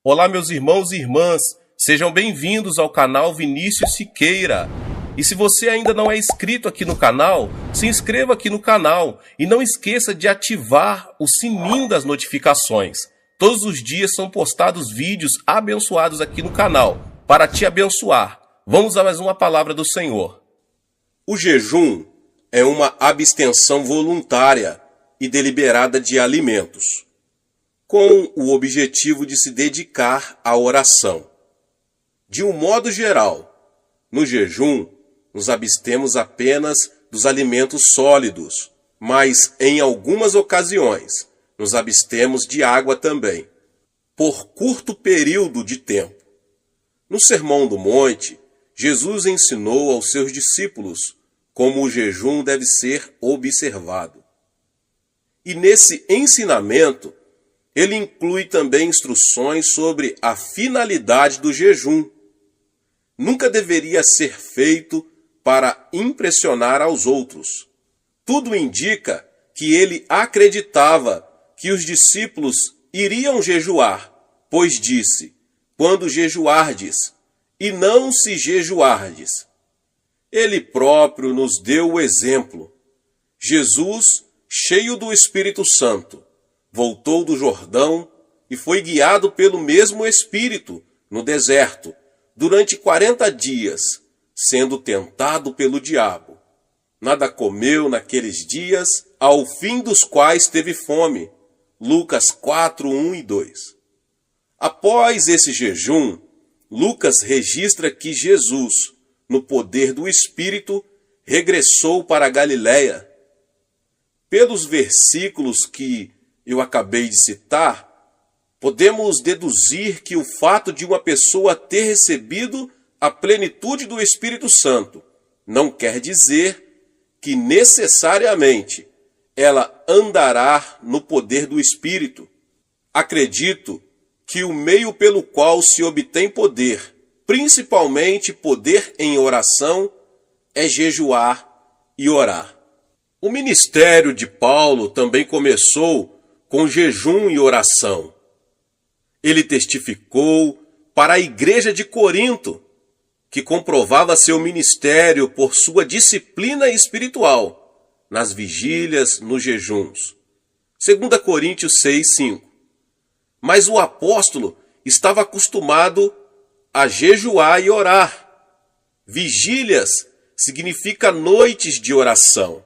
Olá, meus irmãos e irmãs, sejam bem-vindos ao canal Vinícius Siqueira. E se você ainda não é inscrito aqui no canal, se inscreva aqui no canal e não esqueça de ativar o sininho das notificações. Todos os dias são postados vídeos abençoados aqui no canal, para te abençoar. Vamos a mais uma palavra do Senhor. O jejum é uma abstenção voluntária e deliberada de alimentos, com o objetivo de se dedicar à oração. De um modo geral, no jejum, nos abstemos apenas dos alimentos sólidos, mas em algumas ocasiões nos abstemos de água também, por curto período de tempo. No Sermão do Monte, Jesus ensinou aos seus discípulos como o jejum deve ser observado. E nesse ensinamento, ele inclui também instruções sobre a finalidade do jejum. Nunca deveria ser feito para impressionar aos outros. Tudo indica que ele acreditava que os discípulos iriam jejuar, pois disse: quando jejuardes, e não se jejuardes. Ele próprio nos deu o exemplo. Jesus, cheio do Espírito Santo, voltou do Jordão e foi guiado pelo mesmo Espírito no deserto durante 40 dias, sendo tentado pelo diabo. Nada comeu naqueles dias, ao fim dos quais teve fome. Lucas 4, 1 e 2. Após esse jejum, Lucas registra que Jesus, no poder do Espírito, regressou para a Galiléia. Pelos versículos que eu acabei de citar, podemos deduzir que o fato de uma pessoa ter recebido a plenitude do Espírito Santo não quer dizer que necessariamente ela andará no poder do Espírito. Acredito que o meio pelo qual se obtém poder, principalmente poder em oração, é jejuar e orar. O ministério de Paulo também começou com jejum e oração. Ele testificou para a igreja de Corinto, que comprovava seu ministério por sua disciplina espiritual, nas vigílias, nos jejuns. 2 Coríntios 6, 5. Mas o apóstolo estava acostumado a jejuar e orar. Vigílias significa noites de oração.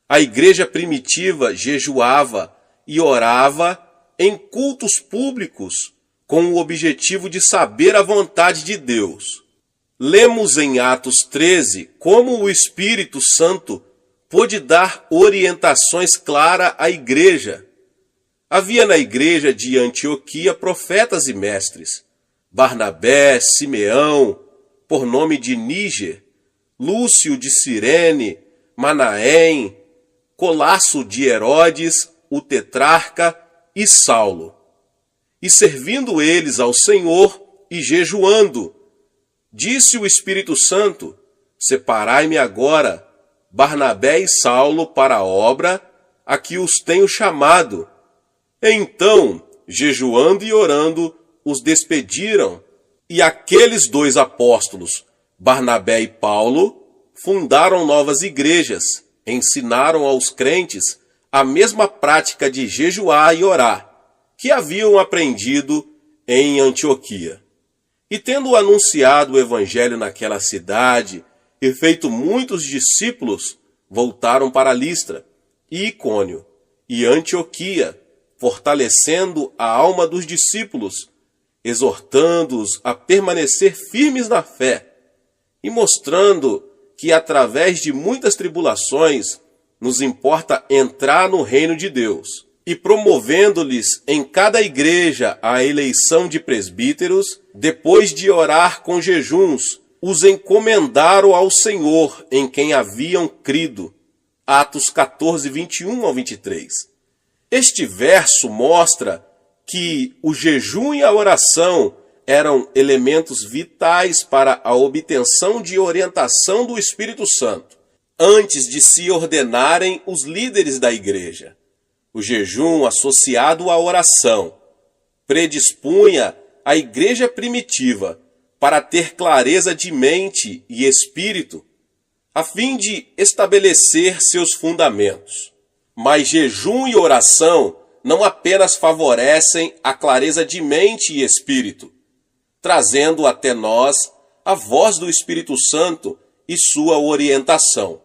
A igreja primitiva jejuava e orava em cultos públicos com o objetivo de saber a vontade de Deus. Lemos em Atos 13 como o Espírito Santo pôde dar orientações claras à igreja. Havia na igreja de Antioquia profetas e mestres: Barnabé, Simeão, por nome de Níger, Lúcio de Cirene, Manaém, Colasso de Herodes, o tetrarca, e Saulo. E servindo eles ao Senhor e jejuando, disse o Espírito Santo: separai-me agora, Barnabé e Saulo, para a obra a que os tenho chamado. Então, jejuando e orando, os despediram, e aqueles dois apóstolos, Barnabé e Paulo, fundaram novas igrejas, ensinaram aos crentes a mesma prática de jejuar e orar, que haviam aprendido em Antioquia. E tendo anunciado o evangelho naquela cidade e feito muitos discípulos, voltaram para Listra, e Icônio, e Antioquia, fortalecendo a alma dos discípulos, exortando-os a permanecer firmes na fé, e mostrando que através de muitas tribulações nos importa entrar no reino de Deus, e promovendo-lhes em cada igreja a eleição de presbíteros, depois de orar com jejuns, os encomendaram ao Senhor em quem haviam crido. Atos 14, 21 ao 23. Este verso mostra que o jejum e a oração eram elementos vitais para a obtenção de orientação do Espírito Santo, antes de se ordenarem os líderes da igreja. O jejum associado à oração predispunha a igreja primitiva para ter clareza de mente e espírito, a fim de estabelecer seus fundamentos. Mas jejum e oração não apenas favorecem a clareza de mente e espírito, trazendo até nós a voz do Espírito Santo e sua orientação.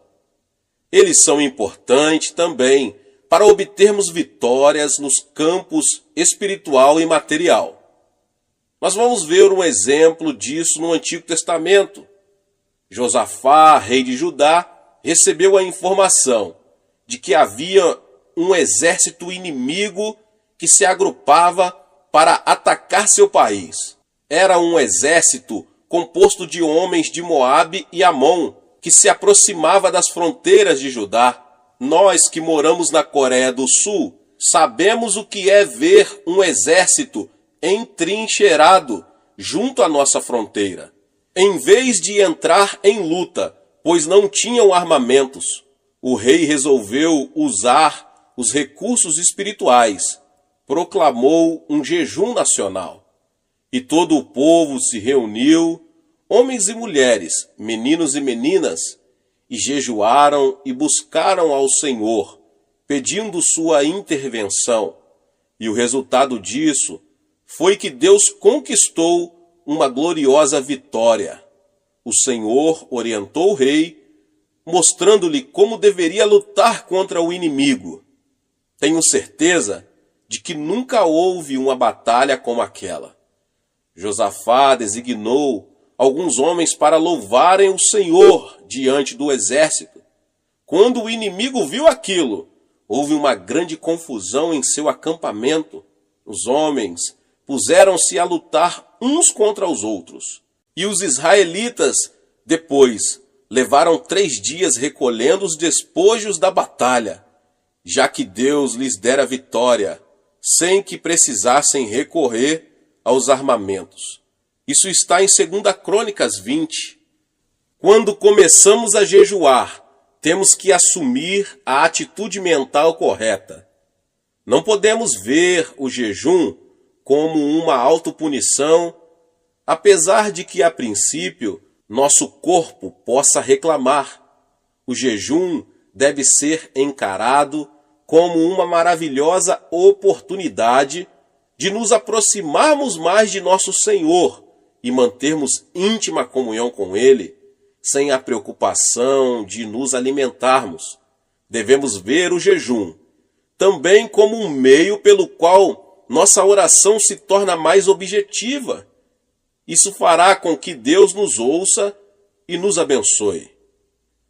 Eles são importantes também para obtermos vitórias nos campos espiritual e material. Nós vamos ver um exemplo disso no Antigo Testamento. Josafá, rei de Judá, recebeu a informação de que havia um exército inimigo que se agrupava para atacar seu país. Era um exército composto de homens de Moabe e Amon, que se aproximava das fronteiras de Judá. Nós que moramos na Coreia do Sul, sabemos o que é ver um exército entrincheirado junto à nossa fronteira. Em vez de entrar em luta, pois não tinham armamentos, o rei resolveu usar os recursos espirituais. Proclamou um jejum nacional. E todo o povo se reuniu, homens e mulheres, meninos e meninas, e jejuaram e buscaram ao Senhor, pedindo sua intervenção. E o resultado disso foi que Deus conquistou uma gloriosa vitória. O Senhor orientou o rei, mostrando-lhe como deveria lutar contra o inimigo. Tenho certeza de que nunca houve uma batalha como aquela. Josafá designou alguns homens para louvarem o Senhor diante do exército. Quando o inimigo viu aquilo, houve uma grande confusão em seu acampamento. Os homens puseram-se a lutar uns contra os outros. E os israelitas, depois, levaram 3 dias recolhendo os despojos da batalha, já que Deus lhes dera vitória, sem que precisassem recorrer aos armamentos. Isso está em 2 Crônicas 20. Quando começamos a jejuar, temos que assumir a atitude mental correta. Não podemos ver o jejum como uma autopunição, apesar de que, a princípio, nosso corpo possa reclamar. O jejum deve ser encarado como uma maravilhosa oportunidade de nos aproximarmos mais de nosso Senhor e mantermos íntima comunhão com Ele, sem a preocupação de nos alimentarmos. Devemos ver o jejum também como um meio pelo qual nossa oração se torna mais objetiva. Isso fará com que Deus nos ouça e nos abençoe.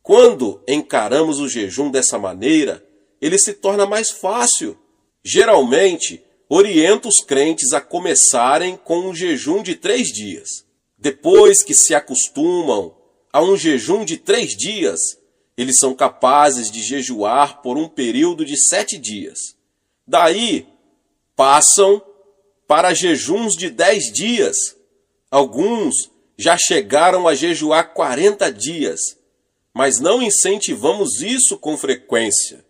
Quando encaramos o jejum dessa maneira, ele se torna mais fácil. Geralmente, oriento os crentes a começarem com um jejum de 3 dias. Depois que se acostumam a um jejum de 3 dias, eles são capazes de jejuar por um período de 7 dias. Daí, passam para jejuns de 10 dias. Alguns já chegaram a jejuar 40 dias, mas não incentivamos isso com frequência.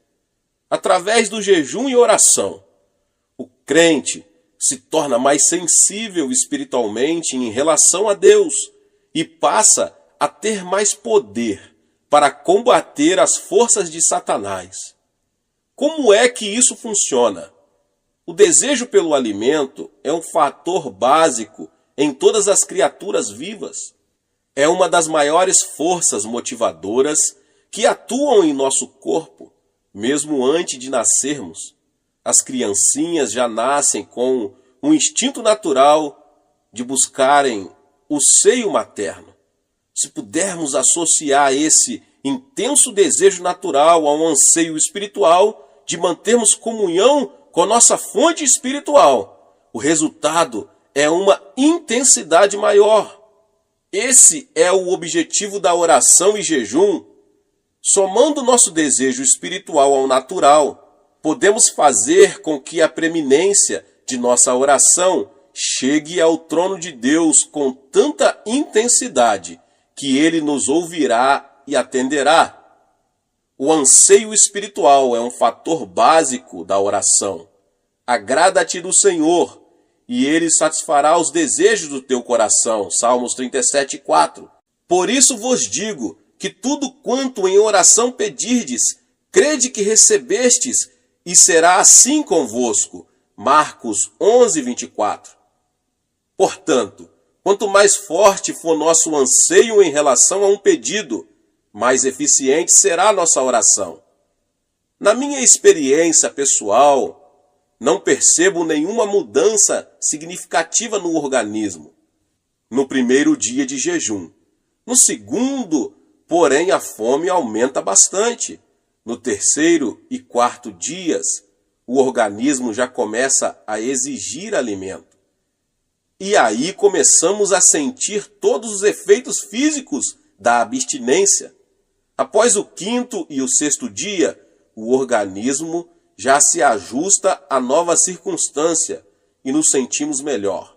Através do jejum e oração, o crente se torna mais sensível espiritualmente em relação a Deus e passa a ter mais poder para combater as forças de Satanás. Como é que isso funciona? O desejo pelo alimento é um fator básico em todas as criaturas vivas. É uma das maiores forças motivadoras que atuam em nosso corpo, mesmo antes de nascermos. As criancinhas já nascem com um instinto natural de buscarem o seio materno. Se pudermos associar esse intenso desejo natural a um anseio espiritual de mantermos comunhão com nossa fonte espiritual, o resultado é uma intensidade maior. Esse é o objetivo da oração e jejum. Somando nosso desejo espiritual ao natural, podemos fazer com que a preeminência de nossa oração chegue ao trono de Deus com tanta intensidade que Ele nos ouvirá e atenderá. O anseio espiritual é um fator básico da oração. Agrada-te do Senhor e ele satisfará os desejos do teu coração. Salmos 37:4. Por isso vos digo que tudo quanto em oração pedirdes, crede que recebestes, e será assim convosco. Marcos 11:24. Portanto, quanto mais forte for nosso anseio em relação a um pedido, mais eficiente será a nossa oração. Na minha experiência pessoal, não percebo nenhuma mudança significativa no organismo no primeiro dia de jejum. No segundo, porém, a fome aumenta bastante. No terceiro e quarto dias, o organismo já começa a exigir alimento. E aí começamos a sentir todos os efeitos físicos da abstinência. Após o quinto e o sexto dia, o organismo já se ajusta à nova circunstância e nos sentimos melhor.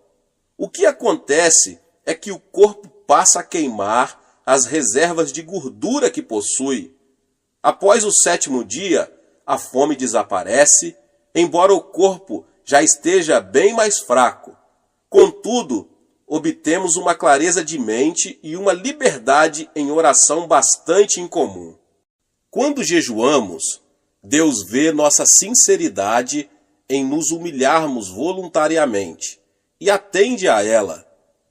O que acontece é que o corpo passa a queimar as reservas de gordura que possui. Após o sétimo dia, a fome desaparece, embora o corpo já esteja bem mais fraco. Contudo, obtemos uma clareza de mente e uma liberdade em oração bastante incomum. Quando jejuamos, Deus vê nossa sinceridade em nos humilharmos voluntariamente e atende a ela.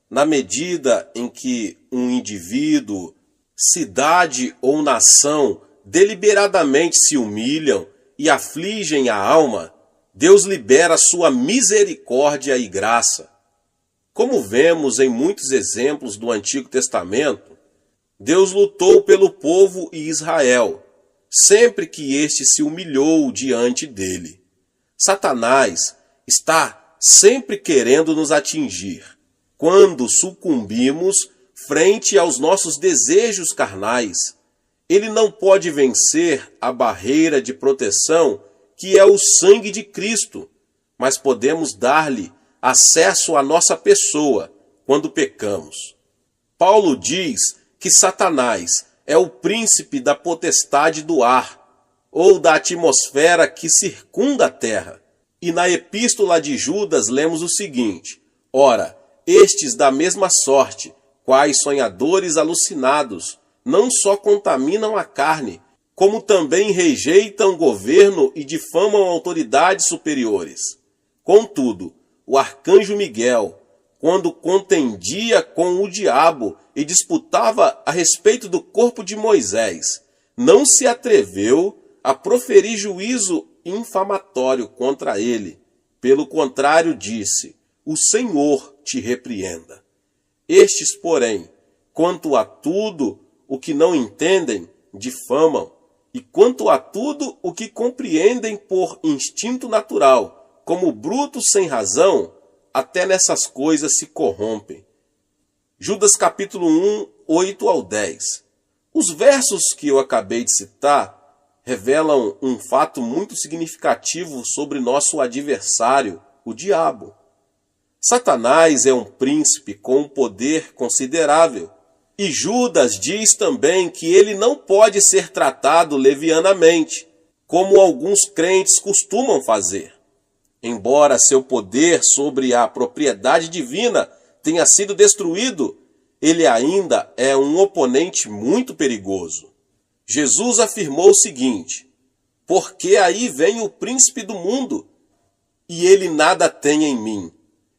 Na medida em que um indivíduo, cidade ou nação deliberadamente se humilham e afligem a alma, Deus libera sua misericórdia e graça. Como vemos em muitos exemplos do Antigo Testamento, Deus lutou pelo povo e Israel, sempre que este se humilhou diante dele. Satanás está sempre querendo nos atingir. Quando sucumbimos frente aos nossos desejos carnais, ele não pode vencer a barreira de proteção que é o sangue de Cristo, mas podemos dar-lhe acesso à nossa pessoa quando pecamos. Paulo diz que Satanás é o príncipe da potestade do ar, ou da atmosfera que circunda a terra. E na epístola de Judas lemos o seguinte: ora, estes da mesma sorte, quais sonhadores alucinados, não só contaminam a carne, como também rejeitam governo e difamam autoridades superiores. Contudo, o arcanjo Miguel, quando contendia com o diabo e disputava a respeito do corpo de Moisés, não se atreveu a proferir juízo infamatório contra ele. Pelo contrário, disse: o Senhor te repreenda. Estes, porém, quanto a tudo o que não entendem, difamam, e quanto a tudo o que compreendem por instinto natural, como brutos sem razão, até nessas coisas se corrompem. Judas capítulo 1, 8 ao 10. Os versos que eu acabei de citar revelam um fato muito significativo sobre nosso adversário, o diabo. Satanás é um príncipe com um poder considerável. E Judas diz também que ele não pode ser tratado levianamente, como alguns crentes costumam fazer. Embora seu poder sobre a propriedade divina tenha sido destruído, ele ainda é um oponente muito perigoso. Jesus afirmou o seguinte: porque aí vem o príncipe do mundo, e ele nada tem em mim.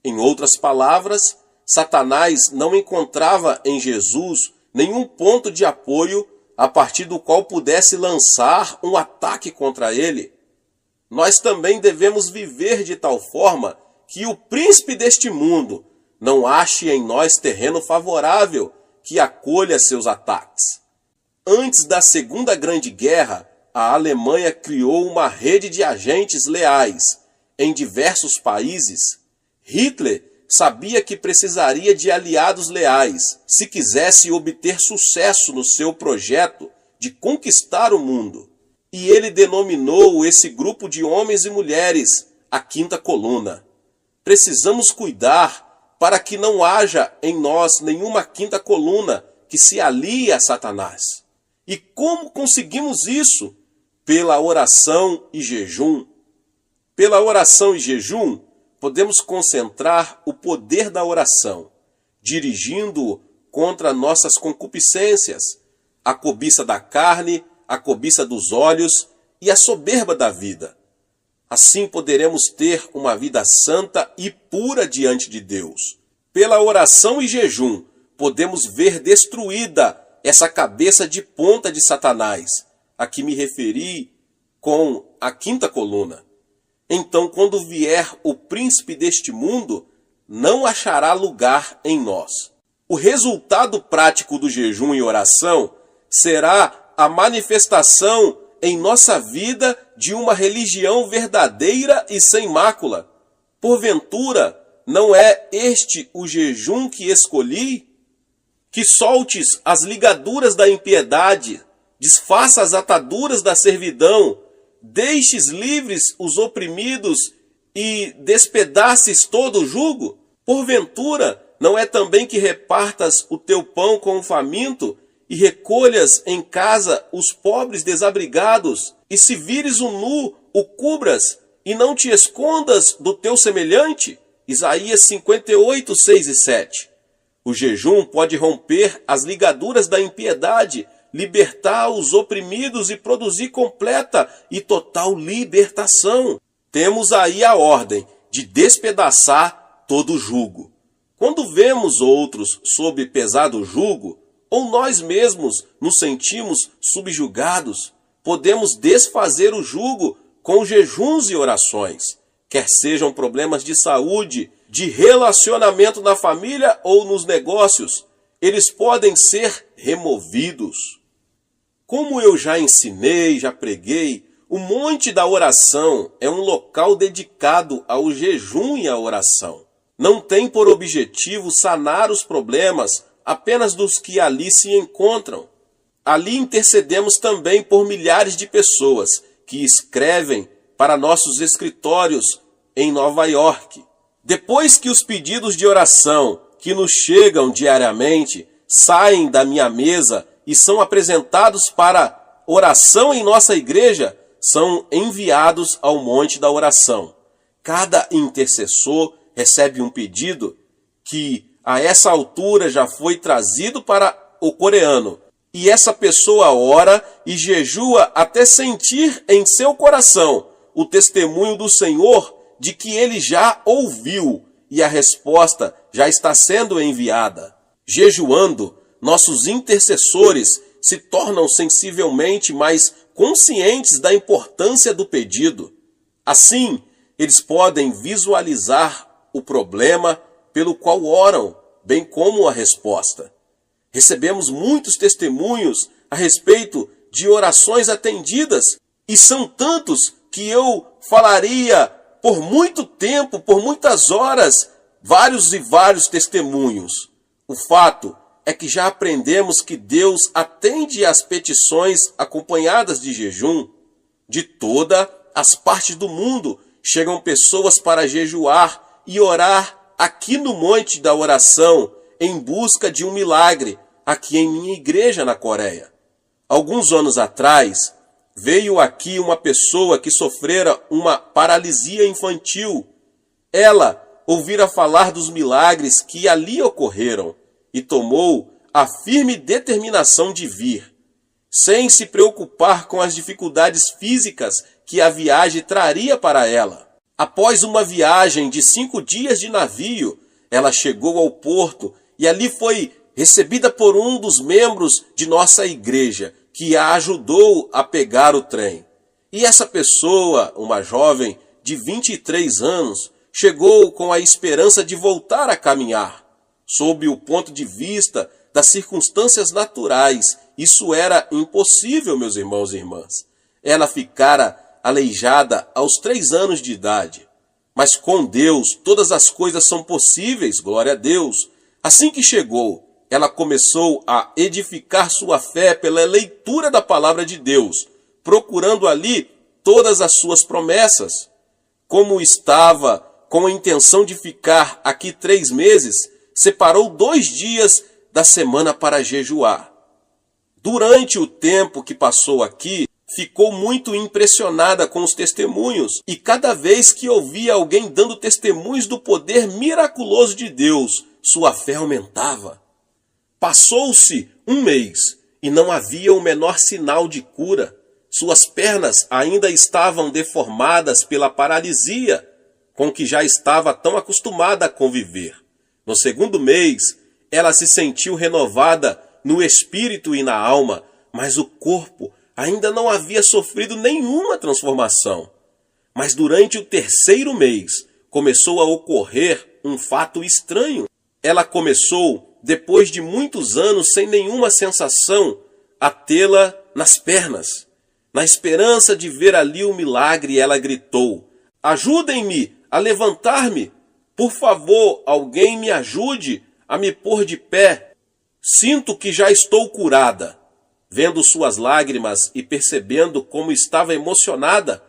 Em outras palavras, Satanás não encontrava em Jesus nenhum ponto de apoio a partir do qual pudesse lançar um ataque contra ele. Nós também devemos viver de tal forma que o príncipe deste mundo não ache em nós terreno favorável que acolha seus ataques. Antes da Segunda Grande Guerra, a Alemanha criou uma rede de agentes leais em diversos países. Hitler sabia que precisaria de aliados leais se quisesse obter sucesso no seu projeto de conquistar o mundo. E ele denominou esse grupo de homens e mulheres a Quinta Coluna. Precisamos cuidar para que não haja em nós nenhuma quinta coluna que se alie a Satanás. E como conseguimos isso? Pela oração e jejum. Pela oração e jejum, podemos concentrar o poder da oração, dirigindo-o contra nossas concupiscências, a cobiça da carne, a cobiça dos olhos e a soberba da vida. Assim poderemos ter uma vida santa e pura diante de Deus. Pela oração e jejum, podemos ver destruída essa cabeça de ponta de Satanás, a que me referi com a quinta coluna. Então, quando vier o príncipe deste mundo, não achará lugar em nós. O resultado prático do jejum e oração será a manifestação em nossa vida de uma religião verdadeira e sem mácula. Porventura, não é este o jejum que escolhi? Que soltes as ligaduras da impiedade, desfaça as ataduras da servidão, deixes livres os oprimidos e despedaces todo o jugo? Porventura, não é também que repartas o teu pão com o faminto e recolhas em casa os pobres desabrigados, e se vires o nu, o cubras, e não te escondas do teu semelhante? Isaías 58, 6 e 7. O jejum pode romper as ligaduras da impiedade, libertar os oprimidos e produzir completa e total libertação. Temos aí a ordem de despedaçar todo jugo. Quando vemos outros sob pesado jugo, ou nós mesmos nos sentimos subjugados, podemos desfazer o jugo com jejuns e orações, quer sejam problemas de saúde, de relacionamento na família ou nos negócios, eles podem ser removidos. Como eu já ensinei, já preguei, o Monte da Oração é um local dedicado ao jejum e à oração. Não tem por objetivo sanar os problemas apenas dos que ali se encontram. Ali intercedemos também por milhares de pessoas que escrevem para nossos escritórios em Nova York. Depois que os pedidos de oração que nos chegam diariamente saem da minha mesa e são apresentados para oração em nossa igreja, são enviados ao Monte da Oração. Cada intercessor recebe um pedido que a essa altura já foi trazido para o coreano. E essa pessoa ora e jejua até sentir em seu coração o testemunho do Senhor de que ele já ouviu e a resposta já está sendo enviada. Jejuando, nossos intercessores se tornam sensivelmente mais conscientes da importância do pedido. Assim, eles podem visualizar o problema pelo qual oram, bem como a resposta. Recebemos muitos testemunhos a respeito de orações atendidas, e são tantos que eu falaria por muito tempo, por muitas horas, vários e vários testemunhos. O fato é que já aprendemos que Deus atende às petições acompanhadas de jejum. De todas as partes do mundo chegam pessoas para jejuar e orar aqui no Monte da Oração, em busca de um milagre, aqui em minha igreja na Coreia. Alguns anos atrás, veio aqui uma pessoa que sofrera uma paralisia infantil. Ela ouvira falar dos milagres que ali ocorreram e tomou a firme determinação de vir, sem se preocupar com as dificuldades físicas que a viagem traria para ela. Após uma viagem de 5 dias de navio, ela chegou ao porto e ali foi recebida por um dos membros de nossa igreja, que a ajudou a pegar o trem. E essa pessoa, uma jovem de 23 anos, chegou com a esperança de voltar a caminhar. Sob o ponto de vista das circunstâncias naturais, isso era impossível, meus irmãos e irmãs. Ela ficara aleijada aos 3 anos de idade. Mas com Deus, todas as coisas são possíveis, glória a Deus. Assim que chegou, ela começou a edificar sua fé pela leitura da palavra de Deus, procurando ali todas as suas promessas. Como estava com a intenção de ficar aqui 3 meses, separou 2 dias da semana para jejuar. Durante o tempo que passou aqui, ficou muito impressionada com os testemunhos e cada vez que ouvia alguém dando testemunhos do poder miraculoso de Deus, sua fé aumentava. Passou-se um mês e não havia o menor sinal de cura. Suas pernas ainda estavam deformadas pela paralisia, com que já estava tão acostumada a conviver. No segundo mês, ela se sentiu renovada no espírito e na alma, mas o corpo ainda não havia sofrido nenhuma transformação. Mas durante o terceiro mês, começou a ocorrer um fato estranho. Ela começou, depois de muitos anos sem nenhuma sensação, a tê-la nas pernas. Na esperança de ver ali o milagre, ela gritou: "Ajudem-me a levantar-me! Por favor, alguém me ajude a me pôr de pé. Sinto que já estou curada." Vendo suas lágrimas e percebendo como estava emocionada,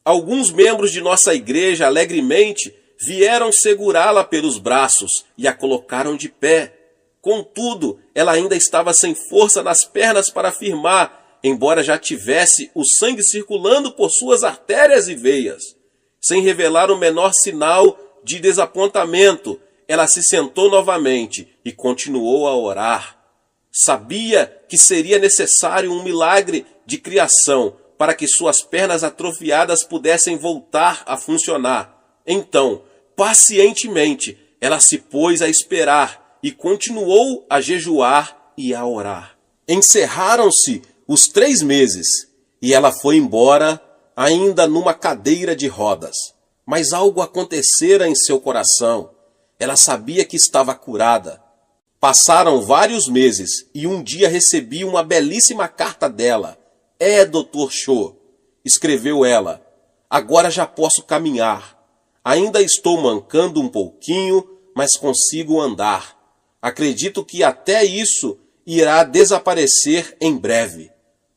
alguns membros de nossa igreja alegremente vieram segurá-la pelos braços e a colocaram de pé. Contudo, ela ainda estava sem força nas pernas para firmar, embora já tivesse o sangue circulando por suas artérias e veias. Sem revelar o menor sinal de desapontamento, ela se sentou novamente e continuou a orar. Sabia que seria necessário um milagre de criação para que suas pernas atrofiadas pudessem voltar a funcionar. Então, pacientemente, ela se pôs a esperar e continuou a jejuar e a orar. Encerraram-se os 3 meses e ela foi embora ainda numa cadeira de rodas. Mas algo acontecera em seu coração. Ela sabia que estava curada. Passaram vários meses e um dia recebi uma belíssima carta dela. Dr. Cho, escreveu ela, agora já posso caminhar. Ainda estou mancando um pouquinho, mas consigo andar. Acredito que até isso irá desaparecer em breve,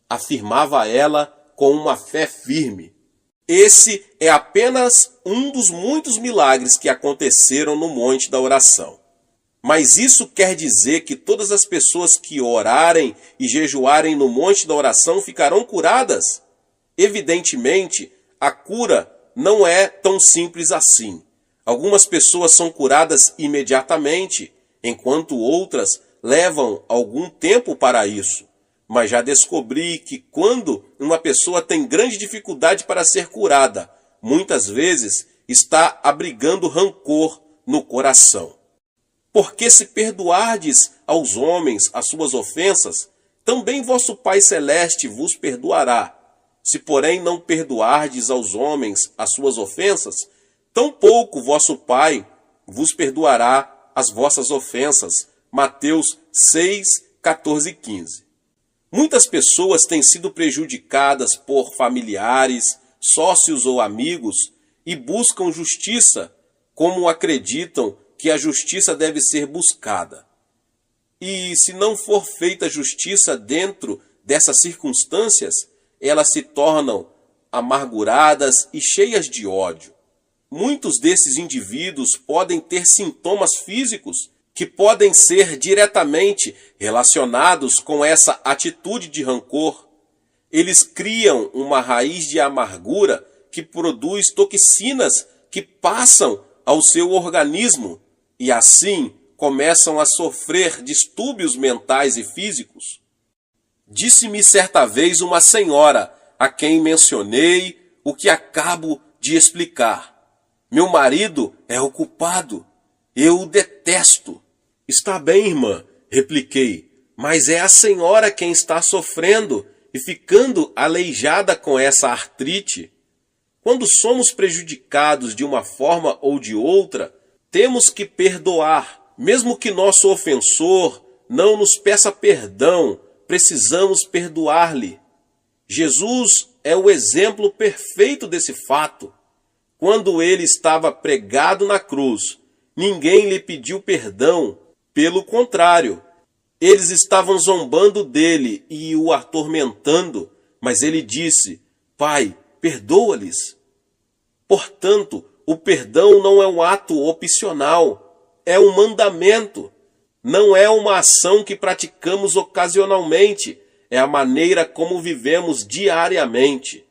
afirmava ela com uma fé firme. Esse é apenas um dos muitos milagres que aconteceram no Monte da Oração. Mas isso quer dizer que todas as pessoas que orarem e jejuarem no Monte da Oração ficarão curadas? Evidentemente, a cura não é tão simples assim. Algumas pessoas são curadas imediatamente, enquanto outras levam algum tempo para isso. Mas já descobri que quando uma pessoa tem grande dificuldade para ser curada, muitas vezes está abrigando rancor no coração. Porque se perdoardes aos homens as suas ofensas, também vosso Pai Celeste vos perdoará. Se, porém, não perdoardes aos homens as suas ofensas, tampouco vosso Pai vos perdoará as vossas ofensas. Mateus 6, 14 e 15. Muitas pessoas têm sido prejudicadas por familiares, sócios ou amigos e buscam justiça, como acreditam que a justiça deve ser buscada. E se não for feita justiça dentro dessas circunstâncias, elas se tornam amarguradas e cheias de ódio. Muitos desses indivíduos podem ter sintomas físicos que podem ser diretamente relacionados com essa atitude de rancor. Eles criam uma raiz de amargura que produz toxinas que passam ao seu organismo e assim começam a sofrer distúrbios mentais e físicos. Disse-me certa vez uma senhora a quem mencionei o que acabo de explicar. Meu marido é o culpado. Eu o detesto. Está bem, irmã, repliquei, mas é a senhora quem está sofrendo e ficando aleijada com essa artrite. Quando somos prejudicados de uma forma ou de outra, temos que perdoar. Mesmo que nosso ofensor não nos peça perdão, precisamos perdoar-lhe. Jesus é o exemplo perfeito desse fato. Quando ele estava pregado na cruz, ninguém lhe pediu perdão. Pelo contrário, eles estavam zombando dele e o atormentando, mas ele disse: Pai, perdoa-lhes. Portanto, o perdão não é um ato opcional, é um mandamento. Não é uma ação que praticamos ocasionalmente, é a maneira como vivemos diariamente.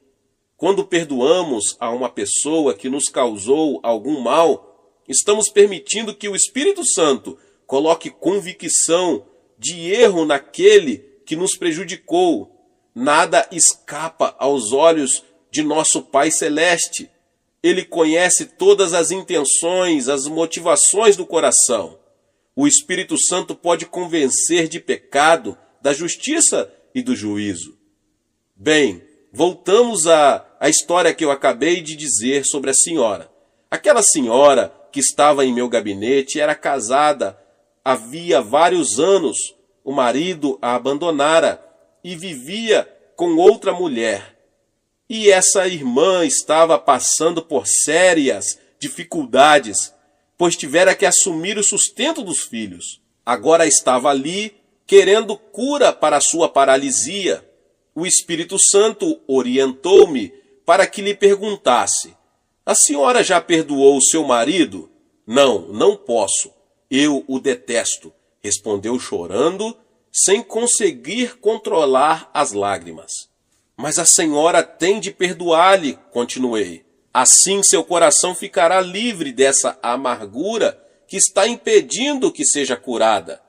Quando perdoamos a uma pessoa que nos causou algum mal, estamos permitindo que o Espírito Santo coloque convicção de erro naquele que nos prejudicou. Nada escapa aos olhos de nosso Pai Celeste. Ele conhece todas as intenções, as motivações do coração. O Espírito Santo pode convencer de pecado, da justiça e do juízo. Bem, voltamos à história que eu acabei de dizer sobre a senhora. Aquela senhora que estava em meu gabinete era casada havia vários anos. O marido a abandonara e vivia com outra mulher. E essa irmã estava passando por sérias dificuldades, pois tivera que assumir o sustento dos filhos. Agora estava ali querendo cura para a sua paralisia. O Espírito Santo orientou-me para que lhe perguntasse: a senhora já perdoou seu marido? Não, não posso. Eu o detesto, respondeu chorando, sem conseguir controlar as lágrimas. Mas a senhora tem de perdoar-lhe, continuei. Assim seu coração ficará livre dessa amargura que está impedindo que seja curada,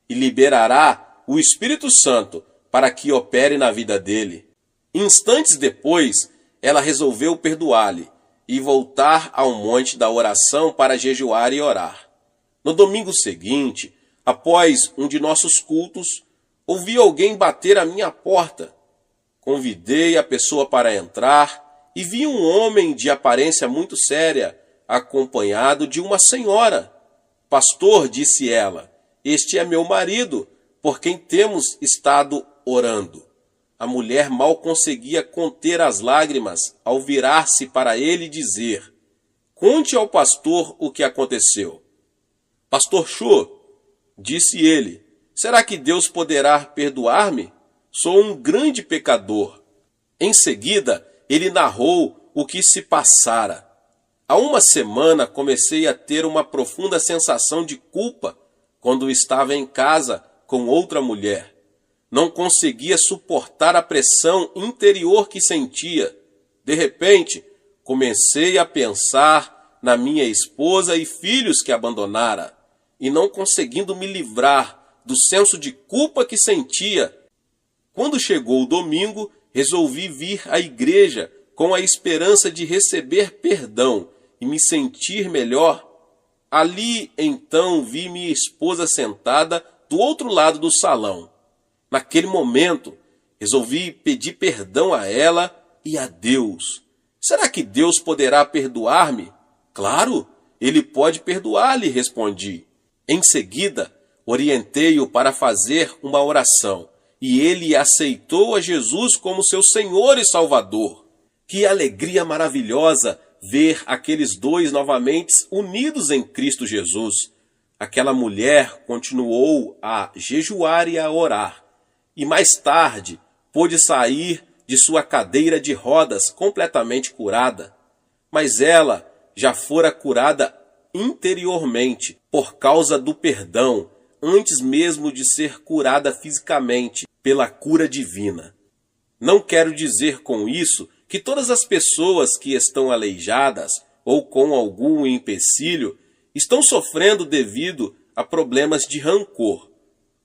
e liberará o Espírito Santo para que opere na vida dele. Instantes depois, ela resolveu perdoar-lhe e voltar ao monte da oração para jejuar e orar. No domingo seguinte, após um de nossos cultos, ouvi alguém bater à minha porta. Convidei a pessoa para entrar e vi um homem de aparência muito séria, acompanhado de uma senhora. Pastor, disse ela, este é meu marido, por quem temos estado orando. A mulher mal conseguia conter as lágrimas ao virar-se para ele e dizer: conte ao pastor o que aconteceu. Pastor Cho, disse ele, será que Deus poderá perdoar-me? Sou um grande pecador. Em seguida, ele narrou o que se passara. Há uma semana comecei a ter uma profunda sensação de culpa quando estava em casa com outra mulher. Não conseguia suportar a pressão interior que sentia. De repente, comecei a pensar na minha esposa e filhos que abandonara, e não conseguindo me livrar do senso de culpa que sentia. Quando chegou o domingo, resolvi vir à igreja com a esperança de receber perdão e me sentir melhor. Ali, então, vi minha esposa sentada do outro lado do salão. Naquele momento, resolvi pedir perdão a ela e a Deus. Será que Deus poderá perdoar-me? Claro, Ele pode perdoar-lhe, respondi. Em seguida, orientei-o para fazer uma oração, e ele aceitou a Jesus como seu Senhor e Salvador. Que alegria maravilhosa ver aqueles dois novamente unidos em Cristo Jesus. Aquela mulher continuou a jejuar e a orar. E mais tarde pôde sair de sua cadeira de rodas completamente curada. Mas ela já fora curada interiormente por causa do perdão, antes mesmo de ser curada fisicamente pela cura divina. Não quero dizer com isso que todas as pessoas que estão aleijadas ou com algum empecilho estão sofrendo devido a problemas de rancor.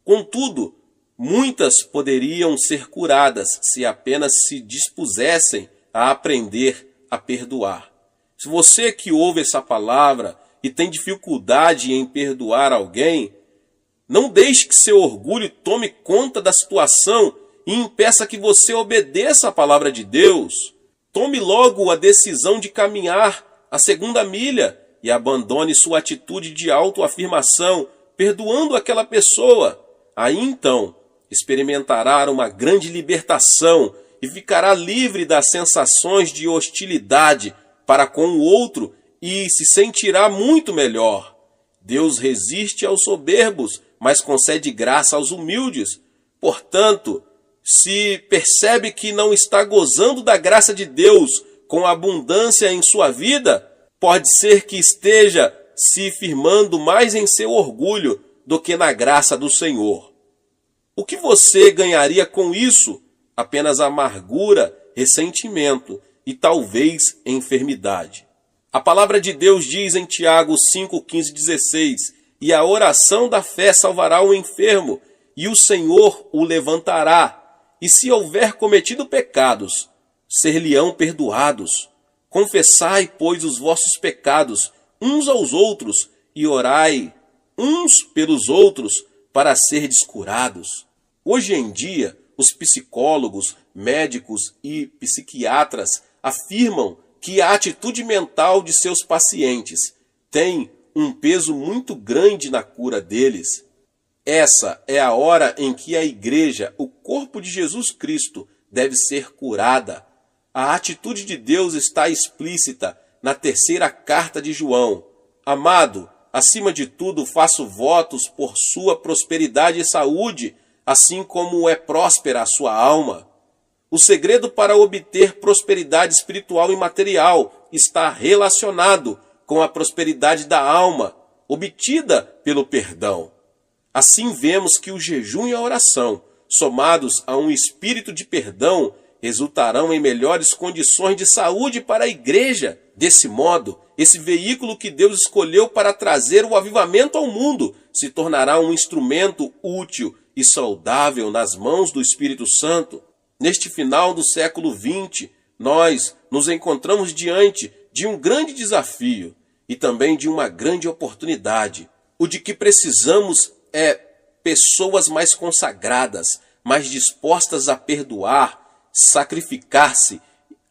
Contudo, muitas poderiam ser curadas se apenas se dispusessem a aprender a perdoar. Se você que ouve essa palavra e tem dificuldade em perdoar alguém, não deixe que seu orgulho tome conta da situação e impeça que você obedeça a palavra de Deus. Tome logo a decisão de caminhar a segunda milha e abandone sua atitude de autoafirmação, perdoando aquela pessoa. Aí então, experimentará uma grande libertação e ficará livre das sensações de hostilidade para com o outro e se sentirá muito melhor. Deus resiste aos soberbos, mas concede graça aos humildes. Portanto, se percebe que não está gozando da graça de Deus com abundância em sua vida, pode ser que esteja se firmando mais em seu orgulho do que na graça do Senhor. O que você ganharia com isso? Apenas amargura, ressentimento e talvez enfermidade. A palavra de Deus diz em Tiago 5, 15, 16: E a oração da fé salvará o enfermo, e o Senhor o levantará. E se houver cometido pecados, ser-lhe-ão perdoados. Confessai, pois, os vossos pecados uns aos outros, e orai uns pelos outros, para serdes curados. Hoje em dia, os psicólogos, médicos e psiquiatras afirmam que a atitude mental de seus pacientes tem um peso muito grande na cura deles. Essa é a hora em que a igreja, o corpo de Jesus Cristo, deve ser curada. A atitude de Deus está explícita na terceira carta de João. Amado, acima de tudo faço votos por sua prosperidade e saúde, assim como é próspera a sua alma. O segredo para obter prosperidade espiritual e material está relacionado com a prosperidade da alma, obtida pelo perdão. Assim vemos que o jejum e a oração, somados a um espírito de perdão, resultarão em melhores condições de saúde para a igreja. Desse modo, esse veículo que Deus escolheu para trazer o avivamento ao mundo se tornará um instrumento útil e saudável nas mãos do Espírito Santo. Neste final do século XX, nós nos encontramos diante de um grande desafio e também de uma grande oportunidade. O de que precisamos é pessoas mais consagradas, mais dispostas a perdoar, sacrificar-se,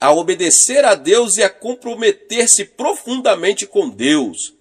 a obedecer a Deus e a comprometer-se profundamente com Deus.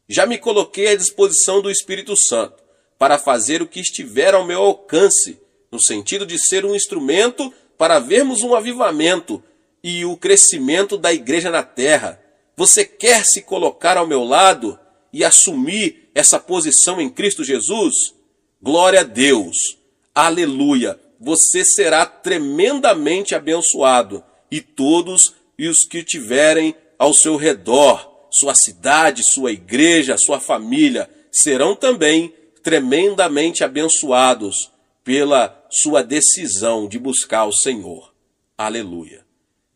Já me coloquei à disposição do Espírito Santo para fazer o que estiver ao meu alcance, no sentido de ser um instrumento para vermos um avivamento e o crescimento da igreja na terra. Você quer se colocar ao meu lado e assumir essa posição em Cristo Jesus? Glória a Deus! Aleluia! Você será tremendamente abençoado, e todos os que tiverem ao seu redor, sua cidade, sua igreja, sua família, serão também tremendamente abençoados pela sua decisão de buscar o Senhor. Aleluia.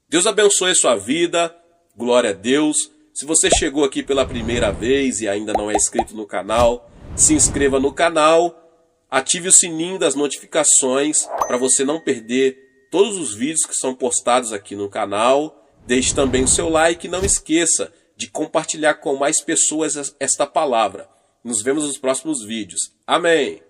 Deus abençoe sua vida. Glória a Deus. Se você chegou aqui pela primeira vez e ainda não é inscrito no canal, se inscreva no canal, ative o sininho das notificações para você não perder todos os vídeos que são postados aqui no canal. Deixe também o seu like e não esqueça de compartilhar com mais pessoas esta palavra. Nos vemos nos próximos vídeos. Amém!